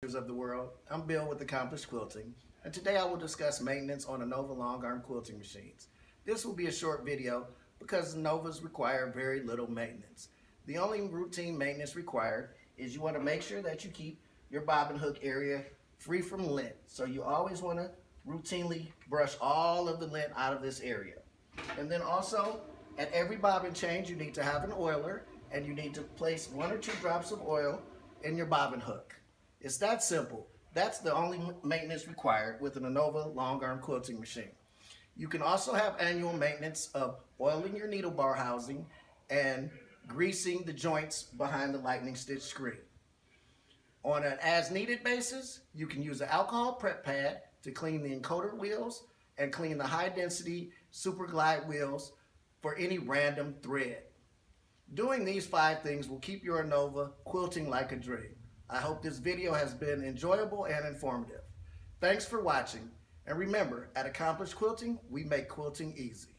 quilters of the world. I'm Bill with Accomplished Quilting, and today I will discuss maintenance on Innova long arm quilting machines. This will be a short video because Innovas require very little maintenance. The only routine maintenance required is you want to make sure that you keep your bobbin hook area free from lint. So you always want to routinely brush all of the lint out of this area. And then also, at every bobbin change, you need to have an oiler, and you need to place 1 or 2 drops of oil in your bobbin hook. It's that simple. That's the only maintenance required with an Innova long arm quilting machine. You can also have annual maintenance of oiling your needle bar housing and greasing the joints behind the lightning stitch screen. On an as needed basis, you can use an alcohol prep pad to clean the encoder wheels and clean the high density super glide wheels for any random thread. Doing these 5 things will keep your Innova quilting like a dream. I hope this video has been enjoyable and informative. Thanks for watching, and remember, at Accomplished Quilting, we make quilting easy.